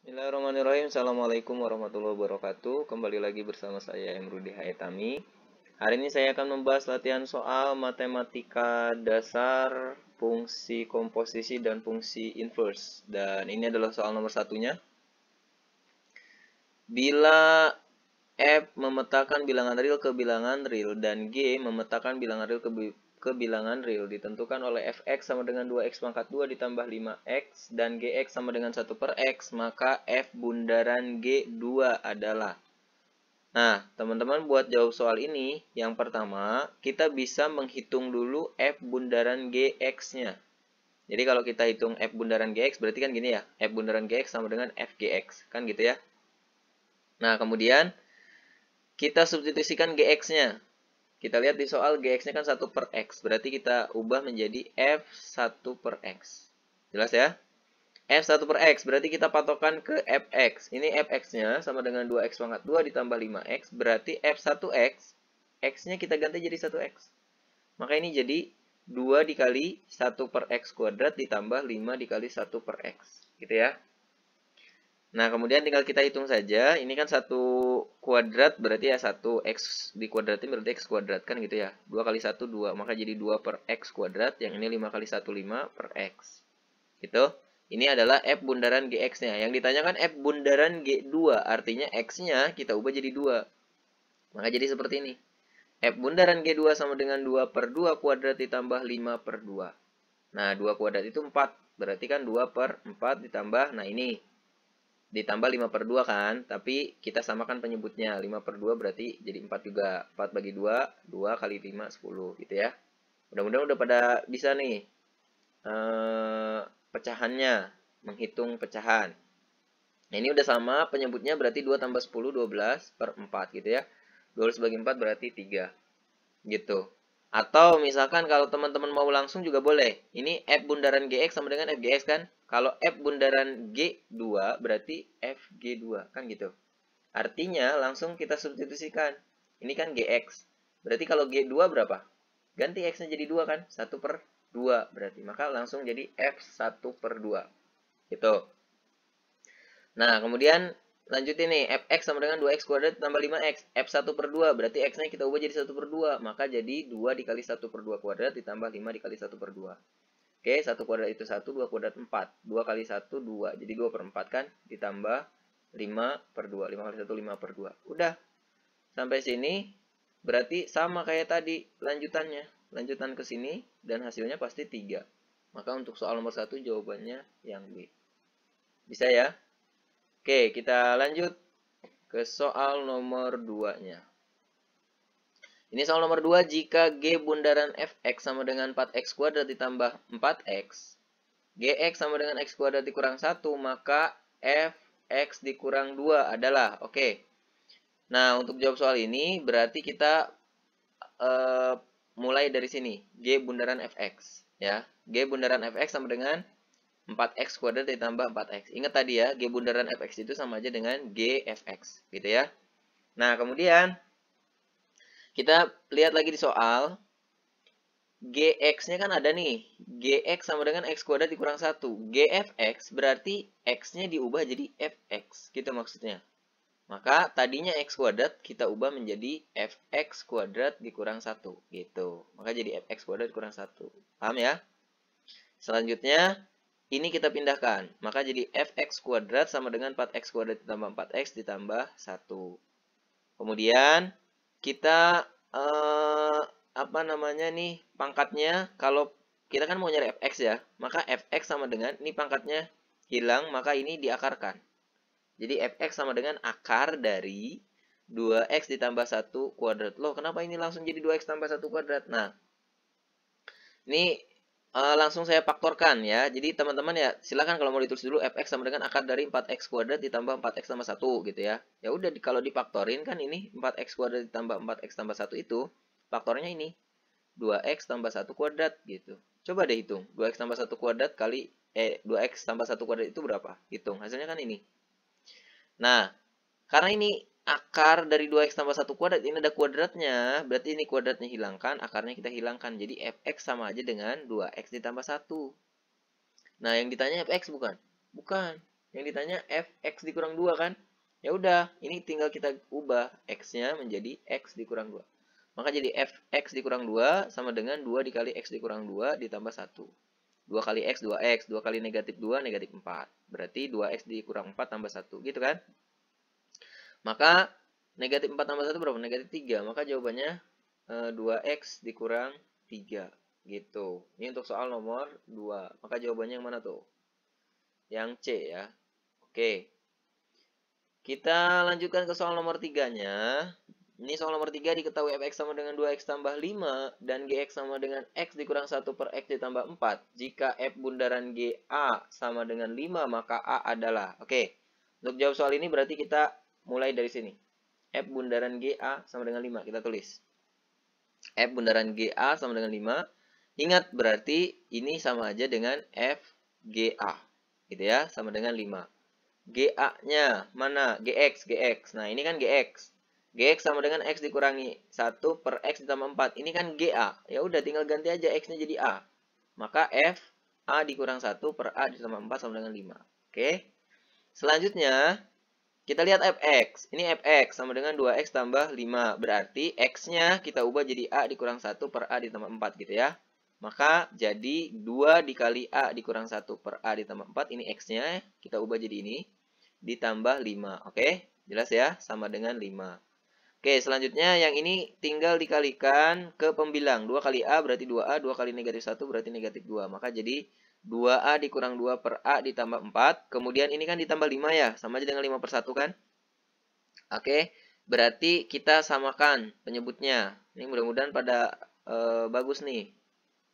Bismillahirrahmanirrahim. Assalamualaikum warahmatullahi wabarakatuh. Kembali lagi bersama saya Emrudi Haitami. Hari ini saya akan membahas latihan soal matematika dasar, fungsi komposisi dan fungsi inverse. Dan ini adalah soal nomor satunya. Bila F memetakan bilangan real ke bilangan real dan G memetakan bilangan real ke bilangan real ditentukan oleh fx sama dengan 2x pangkat 2 ditambah 5x dan gx sama dengan 1 per x, maka f bundaran G2 adalah. Nah, teman-teman buat jawab soal ini, yang pertama, kita bisa menghitung dulu f bundaran gx-nya. Jadi kalau kita hitung f bundaran gx, berarti kan gini ya, f bundaran gx sama dengan fgx, kan gitu ya. Nah, kemudian kita substitusikan gx-nya. Kita lihat di soal gx-nya kan 1 per x. Berarti kita ubah menjadi f1 per x. Jelas ya? f1 per x. Berarti kita patokan ke fx. Ini fx-nya sama dengan 2x pangkat 2 ditambah 5x. Berarti f1x. X-nya kita ganti jadi 1x. Maka ini jadi 2 dikali 1 per x kuadrat ditambah 5 dikali 1 per x. Gitu ya. Nah, kemudian tinggal kita hitung saja. Ini kan 1 kuadrat berarti ya 1 x dikuadratin berarti x kuadrat kan gitu ya. 2 kali 1 2, maka jadi 2 per x kuadrat. Yang ini 5 kali 1 5 per x. Gitu. Ini adalah f bundaran gx-nya. Yang ditanyakan f bundaran g2, artinya x-nya kita ubah jadi 2. Maka jadi seperti ini. F bundaran g2 sama dengan 2 per 2 kuadrat ditambah 5 per 2. Nah, 2 kuadrat itu 4. Berarti kan 2 per 4 ditambah, nah ini ditambah 5 per 2 kan, tapi kita samakan penyebutnya. 5 per 2 berarti jadi 4 juga. 4 bagi 2, 2 kali 5, 10 gitu ya. Mudah-mudahan udah pada bisa nih pecahannya, menghitung pecahan. Nah, ini udah sama, penyebutnya berarti 2 tambah 10, 12 per 4 gitu ya. 12 bagi 4 berarti 3 gitu. Atau misalkan kalau teman-teman mau langsung juga boleh. Ini F bundaran GX sama dengan FGX kan. Kalau F bundaran G2 berarti FG2 kan gitu. Artinya langsung kita substitusikan. Ini kan GX. Berarti kalau G2 berapa? Ganti X-nya jadi 2 kan. 1 per 2 berarti. Maka langsung jadi F1 per 2. Gitu. Nah, kemudian lanjut ini, fx sama dengan 2x kuadrat tambah 5x. F1 per 2, berarti x-nya kita ubah jadi 1 per 2. Maka jadi 2 dikali 1 per 2 kuadrat ditambah 5 dikali 1 per 2. Oke, 1 kuadrat itu 1, 2 kuadrat 4. 2 kali 1, 2. Jadi 2 per 4 kan? Ditambah 5 per 2. 5 kali 1, 5 per 2. Udah. Sampai sini, berarti sama kayak tadi lanjutannya. Lanjutan ke sini, dan hasilnya pasti 3. Maka untuk soal nomor 1 jawabannya yang B. Bisa ya? Oke, kita lanjut ke soal nomor 2-nya. Ini soal nomor 2, jika G bundaran fx sama dengan 4x kuadrat ditambah 4x, gx sama dengan x kuadrat dikurang 1, maka fx dikurang 2 adalah, oke. Nah, untuk jawab soal ini, berarti kita mulai dari sini, G bundaran fx. Ya, G bundaran fx sama dengan 4x kuadrat ditambah 4x. Ingat tadi ya, G bundaran fx itu sama aja dengan G fx. Gitu ya. Nah, kemudian kita lihat lagi di soal. Gx-nya kan ada nih. Gx sama dengan x kuadrat dikurang 1. Gfx berarti x-nya diubah jadi fx. Gitu maksudnya. Maka tadinya x kuadrat kita ubah menjadi fx kuadrat dikurang 1. Gitu. Maka jadi fx kuadrat dikurang 1. Paham ya? Selanjutnya, ini kita pindahkan. Maka jadi fx kuadrat sama dengan 4x kuadrat ditambah 4x ditambah 1. Kemudian kita apa namanya nih pangkatnya, kalau kita kan mau nyari fx ya, maka fx sama dengan ini pangkatnya hilang, maka ini diakarkan. Jadi fx sama dengan akar dari 2x ditambah 1 kuadrat. Loh, kenapa ini langsung jadi 2x tambah 1 kuadrat? Nah, ini langsung saya faktorkan ya. Jadi teman-teman ya silakan kalau mau ditulis dulu fx sama dengan akar dari 4x kuadrat ditambah 4x tambah 1 gitu ya. Ya udah kalau difaktorin kan ini 4x kuadrat ditambah 4x tambah 1 itu faktornya ini 2x tambah 1 kuadrat gitu. Coba deh hitung. 2x tambah 1 kuadrat kali 2x tambah 1 kuadrat itu berapa? Hitung. Hasilnya kan ini. Nah, karena ini akar dari 2x tambah 1 kuadrat, ini ada kuadratnya. Berarti ini kuadratnya hilangkan, akarnya kita hilangkan. Jadi fx sama aja dengan 2x ditambah 1. Nah, yang ditanya fx bukan? Bukan. Yang ditanya fx dikurang 2 kan? Ya udah, ini tinggal kita ubah x-nya menjadi x dikurang 2. Maka jadi fx dikurang 2 sama dengan 2 dikali x dikurang 2 ditambah 1. 2 kali x, 2x. 2 kali negatif 2, negatif 4. Berarti 2x dikurang 4 tambah 1. Gitu kan? Maka negatif 4 tambah 1 berapa? Negatif 3. Maka jawabannya 2x dikurang 3. Gitu. Ini untuk soal nomor 2. Maka jawabannya yang mana tuh? Yang C ya. Oke. Kita lanjutkan ke soal nomor 3-nya. Ini soal nomor 3 diketahui fx sama dengan 2x tambah 5 dan gx sama dengan x dikurang 1 per x ditambah 4. Jika f bundaran GA sama dengan 5 maka A adalah. Oke. Untuk jawab soal ini berarti kita mulai dari sini. F bundaran GA sama dengan 5. Kita tulis. F bundaran GA sama dengan 5. Ingat berarti ini sama aja dengan F GA. Gitu ya, sama dengan 5. GA-nya mana? GX. Nah, ini kan GX. GX sama dengan X dikurangi 1 per X ditambah 4. Ini kan GA. Ya udah tinggal ganti aja X-nya jadi A. Maka F A dikurang 1 per A ditambah 4 sama dengan 5. Oke. Selanjutnya, kita lihat fx. Ini fx sama dengan 2x tambah 5. Berarti x-nya kita ubah jadi A dikurang 1 per A ditambah 4 gitu ya. Maka jadi 2 dikali A dikurang 1 per A ditambah 4. Ini x-nya kita ubah jadi ini. Ditambah 5. Oke, jelas ya? Sama dengan 5. Oke, selanjutnya yang ini tinggal dikalikan ke pembilang. 2 kali A berarti 2A. 2 kali negatif 1 berarti negatif 2. Maka jadi 2A dikurang 2 per A ditambah 4. Kemudian ini kan ditambah 5 ya. Sama aja dengan 5 per 1 kan? Oke, berarti kita samakan penyebutnya. Ini mudah-mudahan pada bagus nih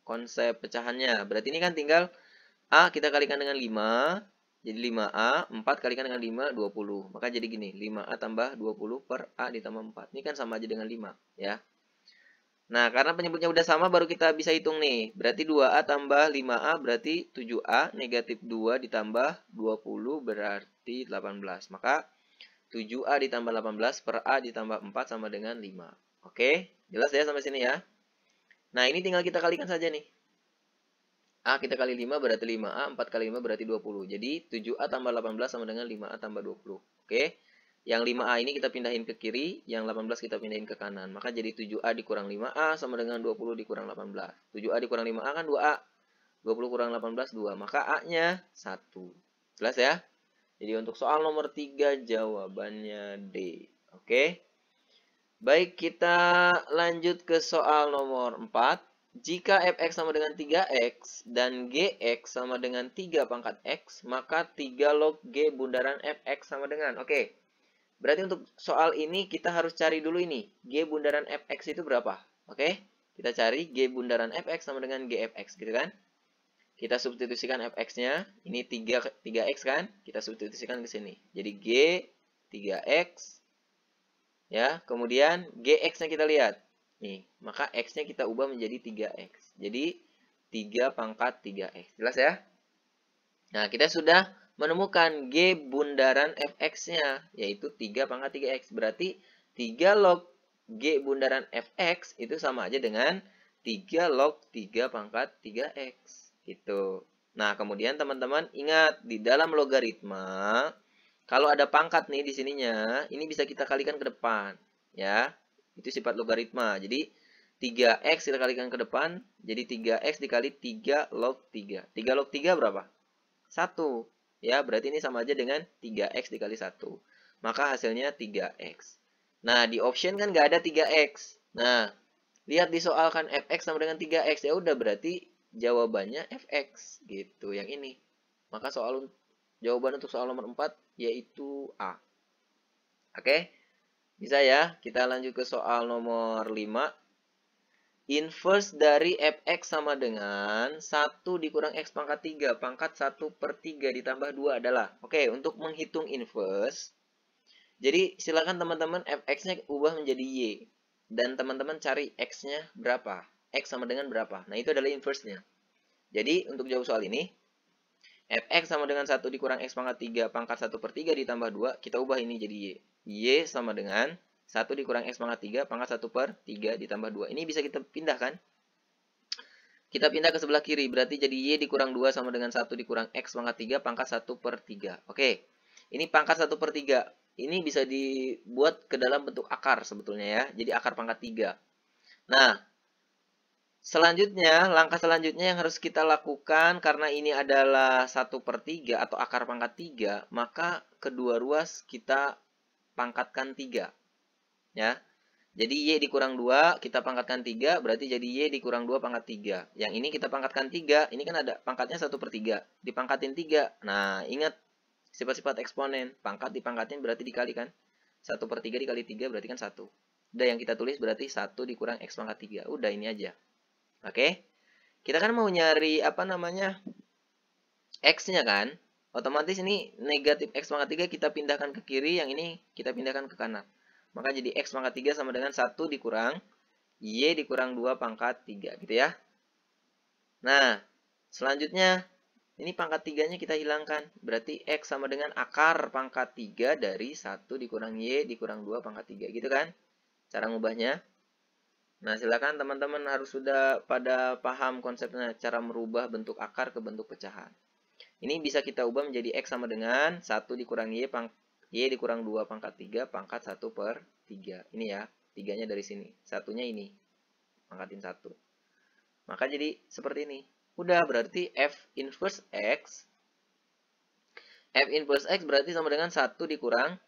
konsep pecahannya. Berarti ini kan tinggal A kita kalikan dengan 5. Jadi 5A, 4 kalikan dengan 5, 20. Maka jadi gini, 5A tambah 20 per A ditambah 4. Ini kan sama aja dengan 5, ya. Nah, karena penyebutnya udah sama, baru kita bisa hitung nih. Berarti 2A tambah 5A berarti 7A, negatif 2 ditambah 20 berarti 18. Maka 7A ditambah 18 per A ditambah 4 sama dengan 5. Oke, jelas ya sampai sini ya. Nah, ini tinggal kita kalikan saja nih. A kita kali 5 berarti 5A, 4 kali 5 berarti 20. Jadi 7A tambah 18 sama dengan 5A tambah 20. Oke. Yang 5A ini kita pindahin ke kiri, yang 18 kita pindahin ke kanan. Maka jadi 7A dikurang 5A sama dengan 20 dikurang 18. 7A dikurang 5A kan 2A. 20 kurang 18, 2. Maka A-nya 1. Jelas ya? Jadi untuk soal nomor 3 jawabannya D. Oke. Baik, kita lanjut ke soal nomor 4. Jika fx sama dengan 3x dan gx sama dengan 3 pangkat x, maka 3 log g bundaran fx sama dengan. Oke, berarti untuk soal ini kita harus cari dulu ini. G bundaran fx itu berapa? Oke, kita cari g bundaran fx sama dengan gfx gitu kan. Kita substitusikan fx-nya. Ini 3x kan. Kita substitusikan ke sini. Jadi g 3x. Ya, kemudian gx-nya kita lihat. Nih, maka x-nya kita ubah menjadi 3x. Jadi 3 pangkat 3x. Jelas ya? Nah, kita sudah menemukan g bundaran fx-nya, yaitu 3 pangkat 3x. Berarti 3 log g bundaran fx itu sama aja dengan 3 log 3 pangkat 3x. Gitu. Nah, kemudian teman-teman ingat, di dalam logaritma, kalau ada pangkat nih di sininya, ini bisa kita kalikan ke depan. Ya, itu sifat logaritma. Jadi 3x kita kalikan ke depan. Jadi 3x dikali 3 log 3. 3 log 3 berapa? 1. Ya, berarti ini sama aja dengan 3x dikali 1. Maka hasilnya 3x. Nah, di option kan nggak ada 3x. Nah, lihat disoalkan fx sama dengan 3x. Ya udah, berarti jawabannya fx. Gitu, yang ini. Maka jawaban untuk soal nomor 4 yaitu A. Oke? Bisa ya, kita lanjut ke soal nomor 5. Inverse dari fx sama dengan 1 dikurang x pangkat 3. Pangkat 1 per 3 ditambah 2 adalah. Oke, untuk menghitung inverse. Jadi silakan teman-teman fx-nya ubah menjadi y. Dan teman-teman cari x-nya berapa. X sama dengan berapa. Nah, itu adalah inverse-nya. Jadi untuk jawab soal ini, fx sama dengan 1 dikurang x pangkat 3 pangkat 1 per 3 ditambah 2. Kita ubah ini jadi y. Y sama dengan 1 dikurang x pangkat 3 pangkat 1 per 3 ditambah 2. Ini bisa kita pindahkan. Kita pindah ke sebelah kiri, berarti jadi Y dikurang 2 sama dengan 1 dikurang X pangkat 3 pangkat 1 per 3. Oke, ini pangkat 1 per 3. Ini bisa dibuat ke dalam bentuk akar sebetulnya ya. Jadi akar pangkat 3. Nah, selanjutnya, langkah selanjutnya yang harus kita lakukan karena ini adalah 1 per 3 atau akar pangkat 3, maka kedua ruas kita pangkatkan 3. Ya. Jadi Y dikurang 2, kita pangkatkan 3, berarti jadi Y dikurang 2 pangkat 3. Yang ini kita pangkatkan 3, ini kan ada pangkatnya 1 per 3. Dipangkatin 3. Nah, ingat sifat-sifat eksponen. Pangkat dipangkatin berarti dikalikan. 1 per 3 dikali 3 berarti kan 1. Udah yang kita tulis berarti 1 dikurang X pangkat 3. Udah ini aja. Oke. Kita kan mau nyari apa namanya? X-nya kan. Otomatis ini negatif X pangkat 3 kita pindahkan ke kiri, yang ini kita pindahkan ke kanan. Maka jadi X pangkat 3 sama dengan 1 dikurang Y dikurang 2 pangkat 3 gitu ya. Nah, selanjutnya ini pangkat 3-nya kita hilangkan. Berarti X sama dengan akar pangkat 3 dari 1 dikurang Y dikurang 2 pangkat 3 gitu kan. Cara ngubahnya. Nah, silakan teman-teman harus sudah pada paham konsepnya, cara merubah bentuk akar ke bentuk pecahan. Ini bisa kita ubah menjadi X sama dengan 1 dikurang Y dikurang 2 pangkat 3 pangkat 1 per 3. Ini ya, 3-nya dari sini. Satunya ini. Pangkatin 1. Maka jadi seperti ini. Udah, berarti F inverse X. F inverse X berarti sama dengan 1 dikurang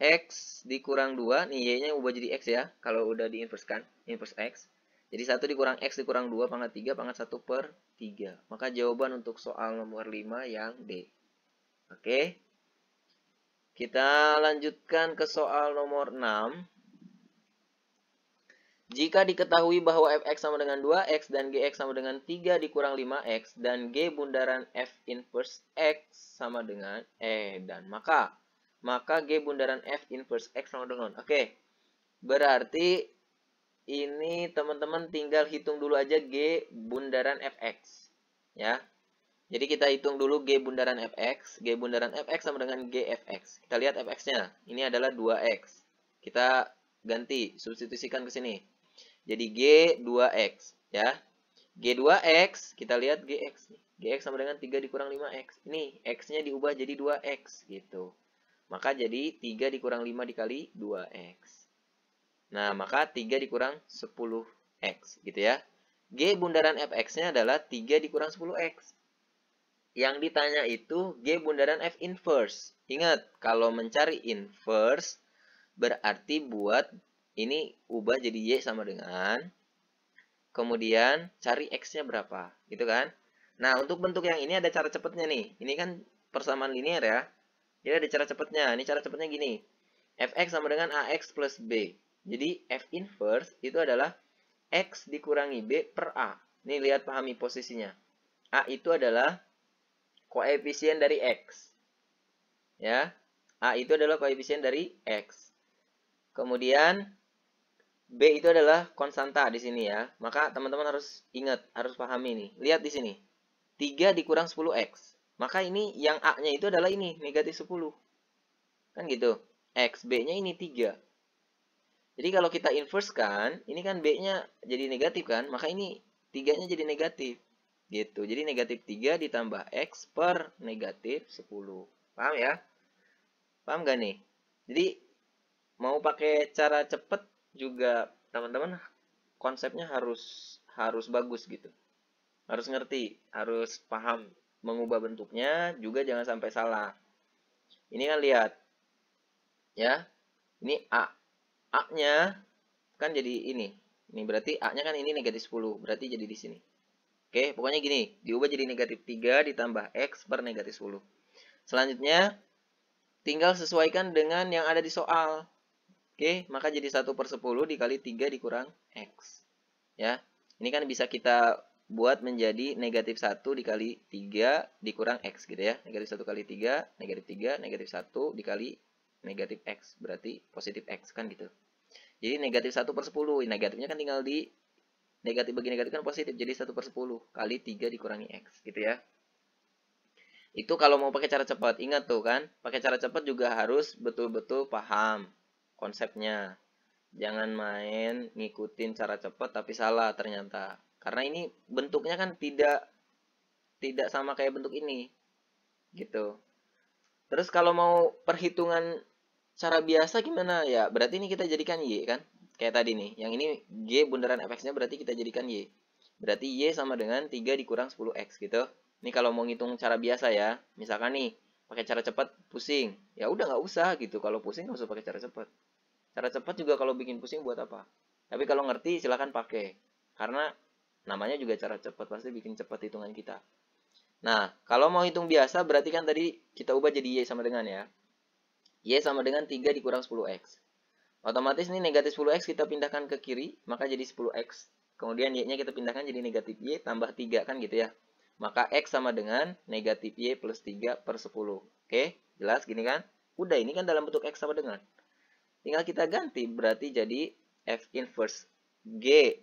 X dikurang 2. Nih, Y-nya ubah jadi X ya. Kalau udah diinversekan. Inverse X. Jadi 1 dikurang X dikurang 2 pangkat 3 pangkat 1 per 3. Maka jawaban untuk soal nomor 5 yang D. Oke. Kita lanjutkan ke soal nomor 6. Jika diketahui bahwa fx sama dengan 2x dan gx sama dengan 3 dikurang 5x dan g bundaran f inverse x sama dengan dan maka g bundaran f inverse x sama dengan berarti ini teman-teman tinggal hitung dulu aja g bundaran fx ya. Jadi kita hitung dulu G bundaran Fx. G bundaran Fx sama dengan Gfx. Kita lihat Fx-nya. Ini adalah 2x. Kita ganti, substitusikan ke sini. Jadi G 2x. Ya. G 2x, kita lihat Gx. Gx sama dengan 3 dikurang 5x. Ini x-nya diubah jadi 2x. Gitu. Maka jadi 3 dikurang 5 dikali 2x. Nah, maka 3 dikurang 10x. Gitu ya. G bundaran Fx-nya adalah 3 dikurang 10x. Yang ditanya itu G bundaran F inverse. Ingat, kalau mencari inverse berarti buat ini ubah jadi Y sama dengan, kemudian cari X-nya berapa, gitu kan? Nah, untuk bentuk yang ini ada cara cepatnya nih. Ini kan persamaan linear ya. Jadi ada cara cepatnya. Ini cara cepatnya gini. Fx sama dengan AX plus B. Jadi F inverse itu adalah X dikurangi B per A. Nih, lihat pahami posisinya. A itu adalah koefisien dari X. Ya. A itu adalah koefisien dari X. Kemudian B itu adalah konstanta di sini ya. Maka teman-teman harus ingat, harus pahami nih. Lihat di sini. 3 dikurang 10X. Maka ini yang A-nya itu adalah ini, negatif 10. Kan gitu. X, B-nya ini 3. Jadi kalau kita inverse kan, ini kan B-nya jadi negatif kan, maka ini 3-nya jadi negatif. Gitu. Jadi negatif 3 ditambah X per negatif 10. Paham ya? Paham gak nih? Jadi mau pakai cara cepet juga teman-teman konsepnya harus bagus gitu. Harus ngerti, harus paham mengubah bentuknya, juga jangan sampai salah. Ini kan lihat. Ya. Ini A. A-nya kan jadi ini. Ini berarti A-nya kan ini negatif 10. Berarti jadi di sini. Oke, pokoknya gini, diubah jadi negatif 3 ditambah X per negatif 10. Selanjutnya, tinggal sesuaikan dengan yang ada di soal. Oke, maka jadi 1 per 10 dikali 3 dikurang X. Ya, ini kan bisa kita buat menjadi negatif 1 dikali 3 dikurang X gitu ya. Negatif 1 kali 3, negatif 1 dikali negatif X. Berarti positif X kan gitu. Jadi negatif 1 per 10, negatifnya kan tinggal di negatif bagi negatif kan positif, jadi 1 per 10 kali 3 dikurangi X, gitu ya. Itu kalau mau pakai cara cepat, ingat tuh kan, pakai cara cepat juga harus betul-betul paham konsepnya. Jangan main ngikutin cara cepat tapi salah ternyata. Karena ini bentuknya kan tidak sama kayak bentuk ini. Gitu. Terus kalau mau perhitungan cara biasa gimana? Ya, berarti ini kita jadikan Y kan? Kayak tadi nih. Yang ini G bundaran fx-nya berarti kita jadikan Y. Berarti Y sama dengan 3 dikurang 10x gitu. Ini kalau mau ngitung cara biasa ya. Misalkan nih, pakai cara cepat pusing. Ya udah nggak usah gitu. Kalau pusing nggak usah pakai cara cepat. Cara cepat juga kalau bikin pusing buat apa? Tapi kalau ngerti silahkan pakai. Karena namanya juga cara cepat, pasti bikin cepat hitungan kita. Nah, kalau mau hitung biasa berarti kan tadi kita ubah jadi Y sama dengan ya. Y sama dengan 3 dikurang 10x. Otomatis ini negatif 10x kita pindahkan ke kiri, maka jadi 10x. Kemudian Y-nya kita pindahkan jadi negatif Y tambah 3 kan gitu ya. Maka X sama dengan negatif Y plus 3 per 10. Oke, jelas gini kan? Udah, ini kan dalam bentuk X sama dengan. Tinggal kita ganti, berarti jadi F inverse G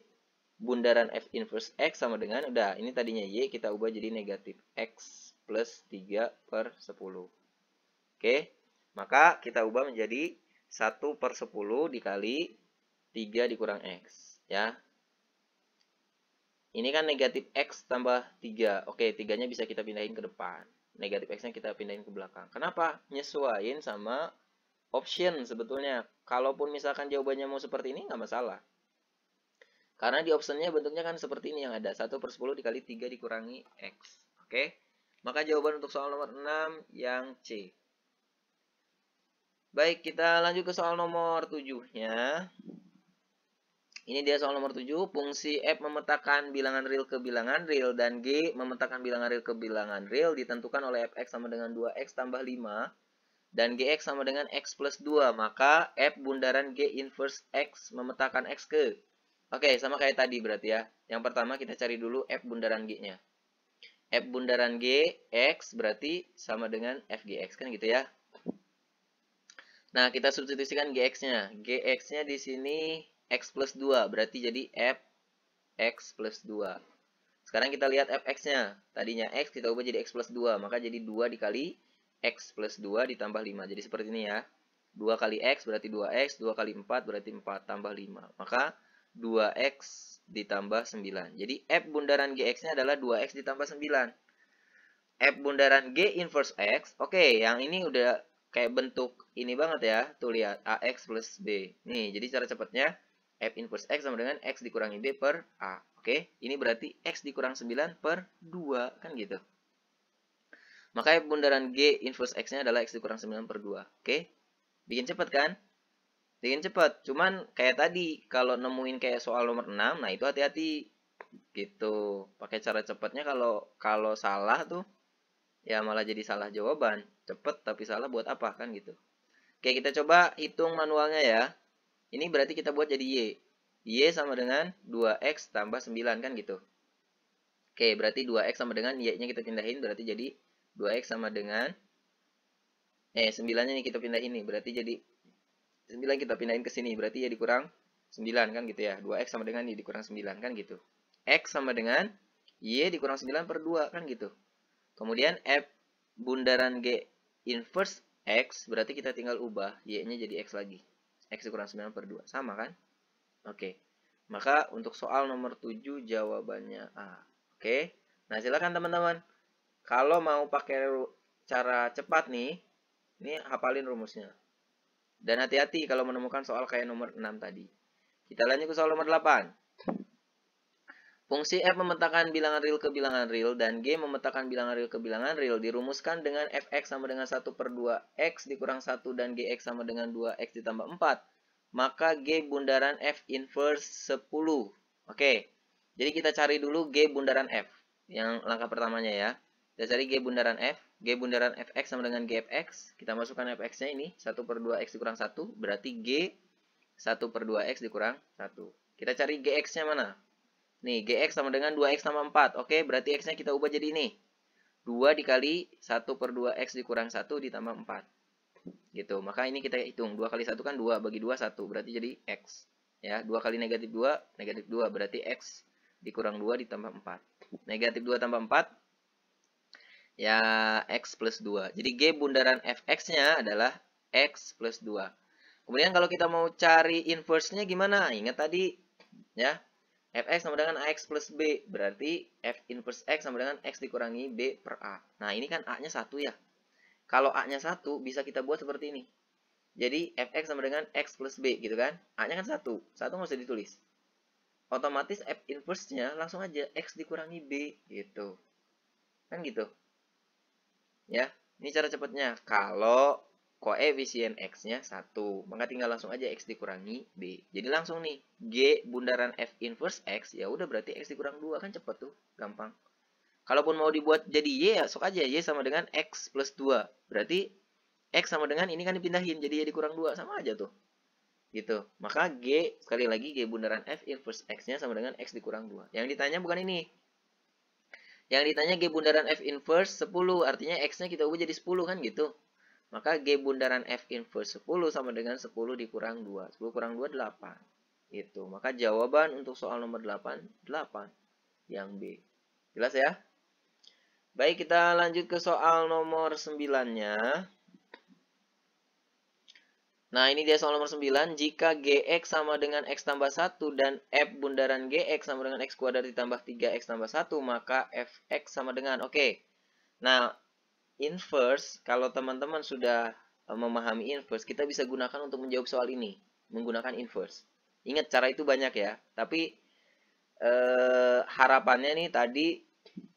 bundaran F inverse X sama dengan, udah, ini tadinya Y, kita ubah jadi negatif X plus 3 per 10. Oke, maka kita ubah menjadi 1 per 10 dikali 3 dikurang X. Ya. Ini kan negatif X tambah 3. Oke, 3-nya bisa kita pindahin ke depan. Negatif X-nya kita pindahin ke belakang. Kenapa? Nyesuaiin sama option sebetulnya. Kalaupun misalkan jawabannya mau seperti ini, nggak masalah. Karena di optionnya bentuknya kan seperti ini yang ada. 1 per 10 dikali 3 dikurangi X. Oke. Maka jawaban untuk soal nomor 6 yang C. Baik, kita lanjut ke soal nomor 7-nya. Ini dia soal nomor 7. Fungsi F memetakan bilangan real ke bilangan real dan G memetakan bilangan real ke bilangan real ditentukan oleh Fx sama dengan 2x tambah 5 dan Gx sama dengan x plus 2. Maka F bundaran G inverse x memetakan x ke. Oke, sama kayak tadi berarti ya. Yang pertama kita cari dulu F bundaran G-nya. F bundaran G, X berarti sama dengan FGX kan gitu ya. Nah, kita substitusikan GX-nya. GX-nya di sini X plus 2, berarti jadi F X plus 2. Sekarang kita lihat Fx-nya. Tadinya X, kita ubah jadi X plus 2, maka jadi 2 dikali X plus 2 ditambah 5. Jadi seperti ini ya. 2 kali X berarti 2X, 2 kali 4 berarti 4, tambah 5. Maka 2X ditambah 9. Jadi F bundaran GX-nya adalah 2X ditambah 9. F bundaran G inverse X. Oke, yang ini udah kayak bentuk ini banget ya. Tuh lihat, AX plus B. Nih, jadi cara cepatnya F inverse X sama dengan X dikurangi B per A. Oke, ini berarti X dikurang 9 per 2. Kan gitu. Maka F bundaran G inverse X-nya adalah X dikurang 9 per 2. Oke, bikin cepat kan? Bikin cepat. Cuman kayak tadi, kalau nemuin kayak soal nomor 6, nah itu hati-hati. Gitu. Pakai cara cepatnya kalau salah tuh, ya malah jadi salah jawaban. Cepet tapi salah buat apa kan gitu. Oke, kita coba hitung manualnya ya. Ini berarti kita buat jadi Y. Y sama dengan 2X tambah 9 kan gitu. Oke, berarti 2X sama dengan Y-nya kita pindahin. Berarti jadi 2X sama dengan 9-nya nih kita pindahin nih. Berarti jadi 9 kita pindahin ke sini. Berarti Y dikurang 9 kan gitu ya. 2X sama dengan Y dikurang 9 kan gitu. X sama dengan Y dikurang 9 per 2 kan gitu. Kemudian F bundaran G inverse X, berarti kita tinggal ubah Y-nya jadi X lagi. X dikurang 9 per 2. Sama kan? Oke. Maka untuk soal nomor 7 jawabannya A. Oke. Nah, silakan teman-teman. Kalau mau pakai cara cepat nih, ini hafalin rumusnya. Dan hati-hati kalau menemukan soal kayak nomor 6 tadi. Kita lanjut ke soal nomor 8. Fungsi F memetakan bilangan real ke bilangan real dan G memetakan bilangan real ke bilangan real dirumuskan dengan Fx sama dengan 1 per 2x dikurang 1 dan Gx sama dengan 2x ditambah 4. Maka G bundaran F inverse 10. Oke, jadi kita cari dulu G bundaran F. Yang langkah pertamanya ya. Kita cari G bundaran F. G bundaran Fx sama dengan Gfx. Kita masukkan Fx-nya ini. 1 per 2x dikurang 1. Berarti G 1 per 2x dikurang 1. Kita cari Gx-nya mana? Nih, Gx sama dengan 2x tambah 4. Oke, berarti x-nya kita ubah jadi ini. 2 dikali 1 per 2x dikurang 1 ditambah 4. Gitu. Maka ini kita hitung. 2 kali 1 kan 2. Bagi 2, 1. Berarti jadi x. Ya, 2 kali negatif 2, negatif 2. Berarti x dikurang 2 ditambah 4. Negatif 2 tambah 4. Ya, x plus 2. Jadi G bundaran Fx-nya adalah x plus 2. Kemudian kalau kita mau cari inverse-nya gimana? Ingat tadi. Ya. Fx sama dengan AX plus B. Berarti F inverse X sama dengan X dikurangi B per A. Nah, ini kan A-nya 1 ya. Kalau A-nya 1, bisa kita buat seperti ini. Jadi, Fx sama dengan X plus B gitu kan. A-nya kan 1. 1 nggak usah ditulis. Otomatis F inverse-nya langsung aja X dikurangi B gitu. Kan gitu. Ya, ini cara cepatnya. Kalau koefisien X-nya 1, maka tinggal langsung aja X dikurangi B. Jadi langsung nih, G bundaran F inverse X, ya udah berarti X dikurang 2, kan cepet tuh, gampang. Kalaupun mau dibuat jadi Y, ya sok aja, Y sama dengan X plus 2. Berarti X sama dengan ini kan dipindahin, jadi Y dikurang 2, sama aja tuh. Gitu. Maka G, sekali lagi, G bundaran F inverse X-nya sama dengan X dikurang 2. Yang ditanya bukan ini. Yang ditanya G bundaran F inverse 10, artinya X-nya kita ubah jadi 10 kan gitu. Maka G bundaran F inverse 10 sama dengan 10 dikurang 2. 10 kurang 2, 8. Itu. Maka jawaban untuk soal nomor 8, 8. Yang B. Jelas ya? Baik, kita lanjut ke soal nomor 9-nya. Nah, ini dia soal nomor 9. Jika Gx sama dengan X tambah 1 dan F bundaran Gx sama dengan X kuadrat ditambah 3X tambah 1, maka Fx sama dengan, oke. Nah, inverse, kalau teman-teman sudah memahami inverse, kita bisa gunakan untuk menjawab soal ini, menggunakan inverse. Ingat, cara itu banyak ya, tapi harapannya nih tadi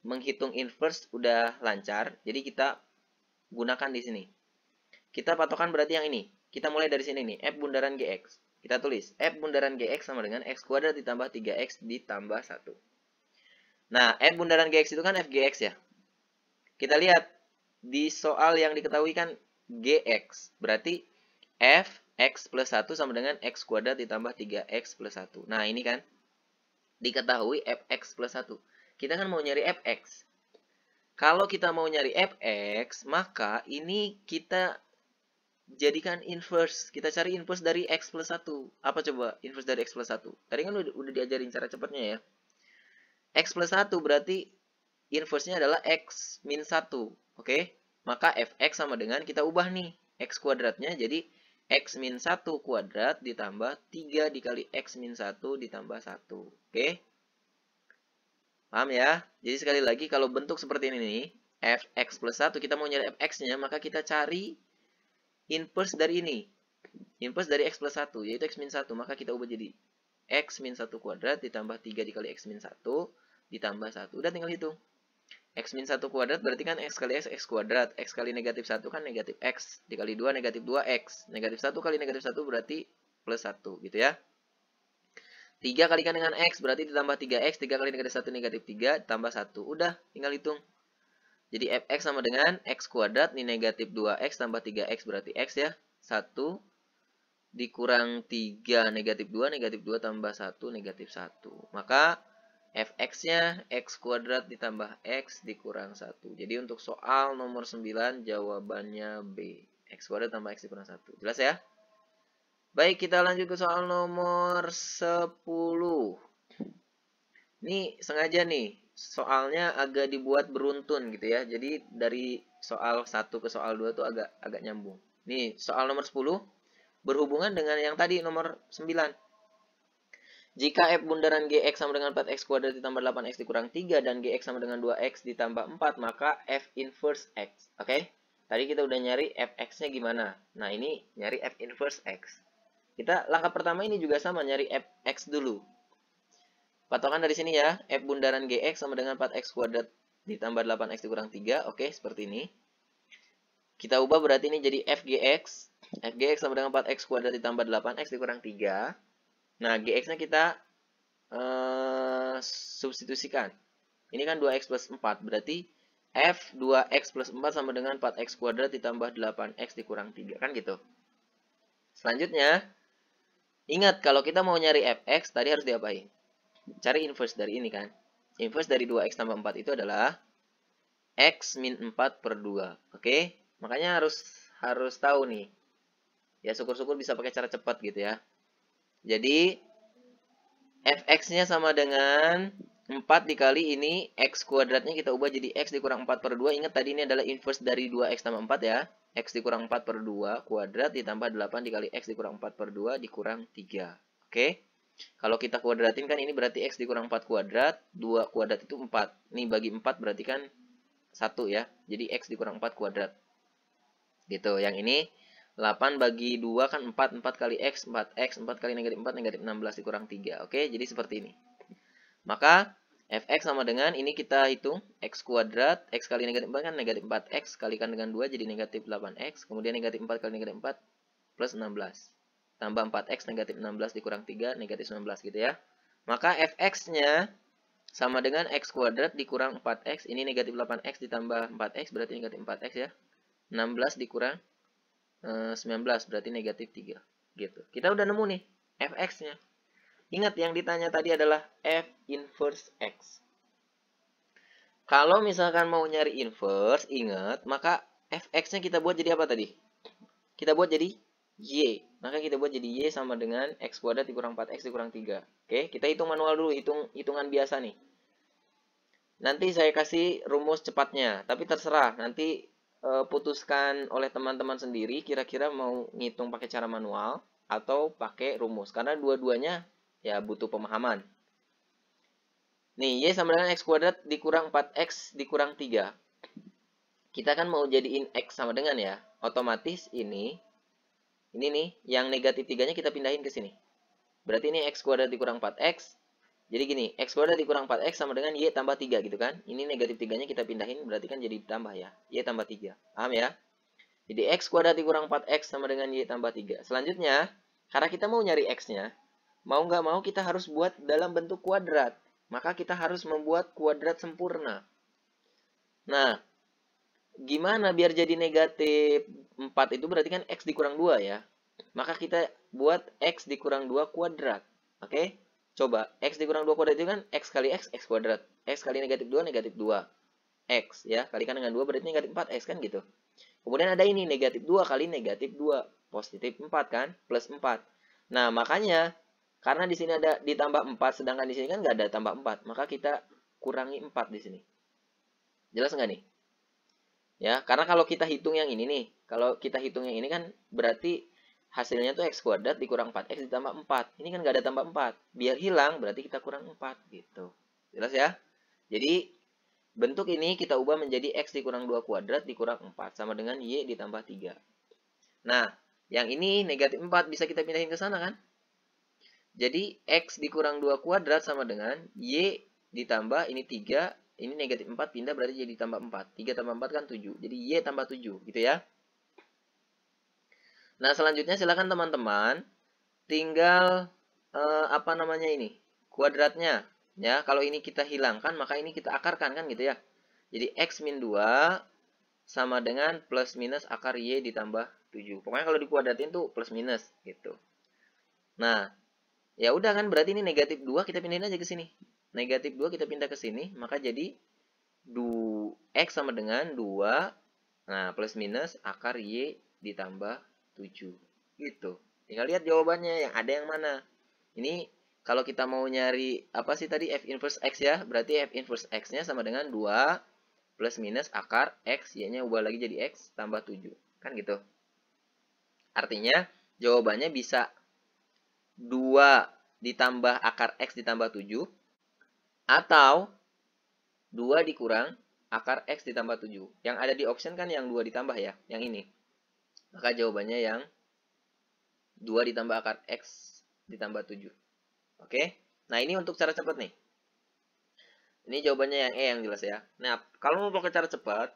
menghitung inverse udah lancar, jadi kita gunakan di sini. Kita patokan berarti yang ini. Kita mulai dari sini nih, F bundaran Gx. Kita tulis, F bundaran Gx sama dengan X kuadrat ditambah 3X ditambah 1. Nah, F bundaran Gx itu kan Fgx ya. Kita lihat, di soal yang diketahui kan Gx. Berarti Fx plus 1 sama dengan X kuadrat ditambah 3X plus 1. Nah, ini kan diketahui Fx plus 1. Kita kan mau nyari Fx. Kalau kita mau nyari Fx, maka ini kita jadikan inverse. Kita cari inverse dari X plus 1. Apa coba inverse dari X plus 1? Tadi kan udah diajarin cara cepatnya ya. X plus 1 berarti inverse-nya adalah X min 1. Oke? Maka Fx sama dengan kita ubah nih. X kuadratnya jadi X min 1 kuadrat ditambah 3 dikali X min 1 ditambah 1. Oke? Paham ya? Jadi sekali lagi kalau bentuk seperti ini nih, Fx plus 1 kita mau nyari Fx-nya, maka kita cari inverse dari ini. Inverse dari X plus 1, yaitu X min 1. Maka kita ubah jadi X min 1 kuadrat ditambah 3 dikali X min 1 ditambah 1. Udah tinggal hitung. X min 1 kuadrat berarti kan X kali X, X kuadrat. X kali negatif 1 kan negatif X. Dikali 2, negatif 2X. Negatif 1 kali negatif 1 berarti plus 1. Gitu ya. 3 kalikan dengan X berarti ditambah 3X. 3 kali negatif 1 negatif 3 tambah 1. Udah, tinggal hitung. Jadi Fx sama dengan X kuadrat, ini negatif 2X tambah 3X berarti X ya. 1 dikurang 3 negatif 2, negatif 2 tambah 1 negatif 1. Maka Fx-nya X kuadrat ditambah X dikurang 1. Jadi untuk soal nomor 9 jawabannya B. X kuadrat tambah X dikurang 1. Jelas ya? Baik, kita lanjut ke soal nomor 10. Ini sengaja nih, soalnya agak dibuat beruntun gitu ya. Jadi dari soal 1 ke soal 2 tuh agak nyambung. Nih, soal nomor 10 berhubungan dengan yang tadi nomor 9. Jika F bundaran Gx sama dengan 4X kuadrat ditambah 8X dikurang 3 dan Gx sama dengan 2X ditambah 4, maka F inverse X. Oke? Tadi kita udah nyari Fx-nya gimana. Nah, ini nyari F inverse X. Kita langkah pertama ini juga sama, nyari Fx dulu. Patokan dari sini ya, F bundaran Gx sama dengan 4X kuadrat ditambah 8X dikurang 3. Oke, seperti ini. Kita ubah berarti ini jadi Fgx. Fgx sama dengan 4X kuadrat ditambah 8X dikurang 3. Nah, Gx-nya kita substitusikan. Ini kan 2X plus 4. Berarti F 2X plus 4 sama dengan 4X kuadrat ditambah 8X dikurang 3. Kan gitu. Selanjutnya, ingat kalau kita mau nyari Fx, tadi harus diapain? Cari inverse dari ini kan. Inverse dari 2X tambah 4 itu adalah X min 4 per 2. Oke? Makanya harus tahu nih. Ya syukur-syukur bisa pakai cara cepat gitu ya. Jadi Fx-nya sama dengan 4 dikali ini X kuadratnya kita ubah jadi X dikurang 4 per 2. Ingat tadi ini adalah inverse dari 2X tambah 4 ya. X dikurang 4 per 2 kuadrat ditambah 8 dikali X dikurang 4 per 2 dikurang 3. Oke? Kalau kita kuadratin kan ini berarti X dikurang 4 kuadrat, 2 kuadrat itu 4. Nih bagi 4 berarti kan 1 ya. Jadi X dikurang 4 kuadrat. Gitu. Yang ini 8 bagi 2 kan 4. 4 kali X, 4X. 4 kali negatif 4, negatif 16 dikurang 3. Oke, jadi seperti ini. Maka Fx sama dengan ini kita hitung X kuadrat. X kali negatif 4 kan negatif 4X. Kalikan dengan 2 jadi negatif 8X. Kemudian negatif 4 kali negatif 4 plus 16. Tambah 4X negatif 16 dikurang 3 negatif 19 gitu ya. Maka Fx-nya sama dengan X kuadrat dikurang 4X. Ini negatif 8X ditambah 4X berarti negatif 4X ya. 16 dikurang 19 berarti negatif 3. Gitu. Kita udah nemu nih Fx-nya. Ingat yang ditanya tadi adalah F inverse X. Kalau misalkan mau nyari inverse, ingat, maka Fx-nya kita buat jadi apa tadi? Kita buat jadi Y. Maka kita buat jadi Y sama dengan X kuadrat dikurang 4X dikurang 3. Oke, kita hitung manual dulu, hitungan biasa nih. Nanti saya kasih rumus cepatnya, tapi terserah. Nanti putuskan oleh teman-teman sendiri, kira-kira mau ngitung pakai cara manual atau pakai rumus. Karena dua-duanya ya butuh pemahaman. Nih, Y sama dengan X kuadrat dikurang 4X dikurang 3. Kita kan mau jadiin X sama dengan ya. Otomatis ini nih, yang negatif 3-nya kita pindahin ke sini. Berarti ini X kuadrat dikurang 4X. Jadi gini, X kuadrat dikurang 4X sama dengan Y tambah 3 gitu kan. Ini negatif 3-nya kita pindahin, berarti kan jadi tambah ya. Y tambah 3. Paham ya? Jadi X kuadrat dikurang 4X sama dengan Y tambah 3. Selanjutnya, karena kita mau nyari X-nya, mau nggak mau kita harus buat dalam bentuk kuadrat. Maka kita harus membuat kuadrat sempurna. Nah, gimana biar jadi negatif 4 itu berarti kan X dikurang 2 ya. Maka kita buat X dikurang 2 kuadrat. Oke? Coba, X dikurang 2 kuadrat itu kan X kali X kuadrat. X kali negatif 2, negatif 2. X ya, kalikan dengan 2 berarti negatif 4X kan gitu. Kemudian ada ini, negatif 2 kali negatif 2. Positif 4 kan, plus 4. Nah, makanya, karena di sini ada ditambah 4, sedangkan di sini kan nggak ada tambah 4. Maka kita kurangi 4 di sini. Jelas nggak nih? Ya, karena kalau kita hitung yang ini nih, kalau kita hitung yang ini kan berarti hasilnya tuh X kuadrat dikurang 4X ditambah 4. Ini kan nggak ada tambah 4. Biar hilang berarti kita kurang 4 gitu. Jelas ya? Jadi bentuk ini kita ubah menjadi X dikurang 2 kuadrat dikurang 4 sama dengan Y ditambah 3. Nah, yang ini negatif 4 bisa kita pindahin ke sana kan? Jadi X dikurang 2 kuadrat sama dengan Y ditambah ini 3. Ini negatif 4 pindah berarti jadi tambah 4. 3 tambah 4 kan 7. Jadi Y tambah 7 gitu ya. Nah, selanjutnya silakan teman-teman tinggal apa namanya ini? Kuadratnya. Ya, kalau ini kita hilangkan maka ini kita akarkan kan gitu ya. Jadi X min 2 sama dengan plus minus akar Y ditambah 7. Pokoknya kalau dikuadratin tuh plus minus gitu. Nah, ya udah kan berarti ini negatif 2 kita pindahin aja ke sini. Negatif 2 kita pindah ke sini, maka jadi X sama dengan 2, nah plus minus akar Y ditambah 7. Gitu. Tinggal lihat jawabannya, yang ada yang mana. Ini kalau kita mau nyari, apa sih tadi, F inverse X ya, berarti F inverse X-nya sama dengan 2 plus minus akar X, Y-nya ubah lagi jadi X tambah 7. Kan gitu. Artinya, jawabannya bisa 2 ditambah akar X ditambah 7, atau 2 dikurang akar X ditambah 7. Yang ada di option kan yang 2 ditambah ya, yang ini. Maka jawabannya yang 2 ditambah akar X ditambah 7. Oke? Nah, ini untuk cara cepat nih. Ini jawabannya yang E yang jelas ya. Nah, kalau mau pakai cara cepat,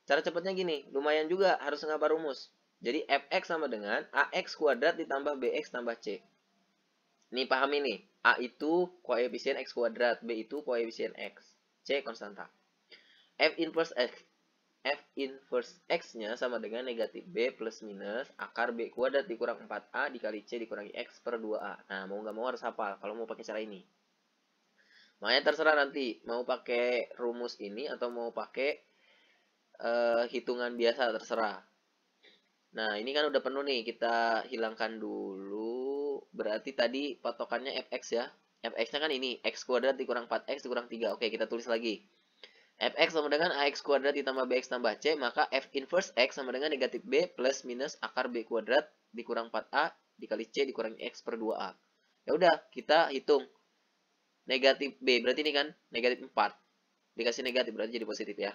cara cepatnya gini, lumayan juga harus ngapa rumus. Jadi Fx sama dengan Ax kuadrat ditambah Bx tambah C. Nih paham ini, A itu koefisien X kuadrat, B itu koefisien X, C konstanta. F inverse X-nya sama dengan negatif B plus minus akar B kuadrat dikurang 4A dikali C dikurangi X per 2A. Nah, mau nggak mau harus hafal kalau mau pakai cara ini. Makanya terserah nanti mau pakai rumus ini atau mau pakai hitungan biasa, terserah. Nah, ini kan udah penuh nih, kita hilangkan dulu. Berarti tadi patokannya Fx ya. Fx-nya kan ini, X kuadrat dikurang 4X dikurang 3. Oke, kita tulis lagi. Fx sama dengan Ax kuadrat ditambah Bx tambah C, maka F inverse X sama dengan negatif B plus minus akar B kuadrat dikurang 4A dikali C dikurangi X per 2A. Ya udah, kita hitung. Negatif B, berarti ini kan negatif 4. Dikasih negatif, berarti jadi positif ya.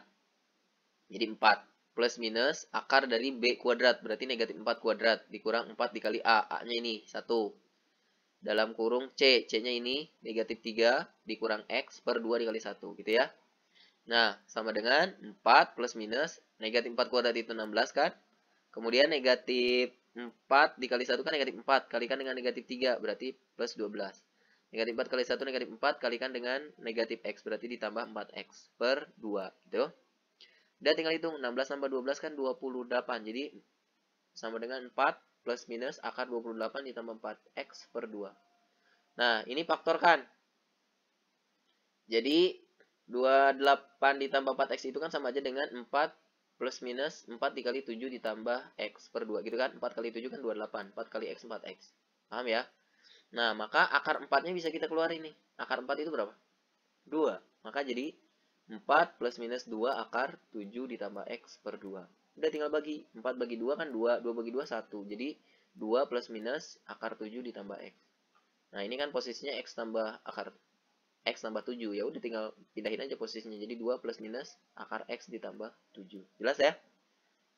Jadi 4. Plus minus akar dari B kuadrat, berarti negatif 4 kuadrat. Dikurang 4 dikali A. A-nya ini, 1. Dalam kurung C. C-nya ini, negatif 3 dikurang X per 2 dikali 1. Gitu ya. Nah, sama dengan 4 plus minus. Negatif 4 kuadrat itu 16 kan. Kemudian negatif 4 dikali 1 kan negatif 4. Kalikan dengan negatif 3, berarti plus 12. Negatif 4 kali 1 negatif 4. Kalikan dengan negatif X, berarti ditambah 4X per 2. Gitu. Dan tinggal hitung, 16 tambah 12 kan 28. Jadi, sama dengan 4 plus minus akar 28 ditambah 4X per 2. Nah, ini faktor kan. Jadi, 28 ditambah 4X itu kan sama aja dengan 4 plus minus 4 dikali 7 ditambah X per 2. Gitu kan, 4 kali 7 kan 28. 4 kali X, 4X. Paham ya? Nah, maka akar 4-nya bisa kita keluarin nih. Akar 4 itu berapa? 2. Maka jadi 4 plus minus 2 akar 7 ditambah X per 2. Udah tinggal bagi. 4 bagi 2 kan 2. 2 bagi 2, 1. Jadi 2 plus minus akar 7 ditambah X. Nah, ini kan posisinya X tambah akar X tambah 7. Ya udah tinggal pindahin aja posisinya. Jadi 2 plus minus akar X ditambah 7. Jelas ya?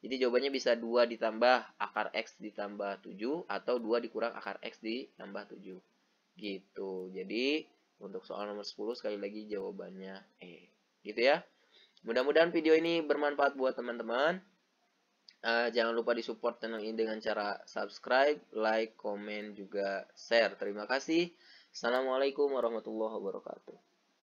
Jadi jawabannya bisa 2 ditambah akar X ditambah 7. Atau 2 dikurang akar X ditambah 7. Gitu. Jadi untuk soal nomor 10 sekali lagi jawabannya E. Gitu ya. Mudah-mudahan video ini bermanfaat buat teman-teman. Jangan lupa disupport channel ini dengan cara subscribe, like, komen, juga share. Terima kasih. Assalamualaikum warahmatullahi wabarakatuh.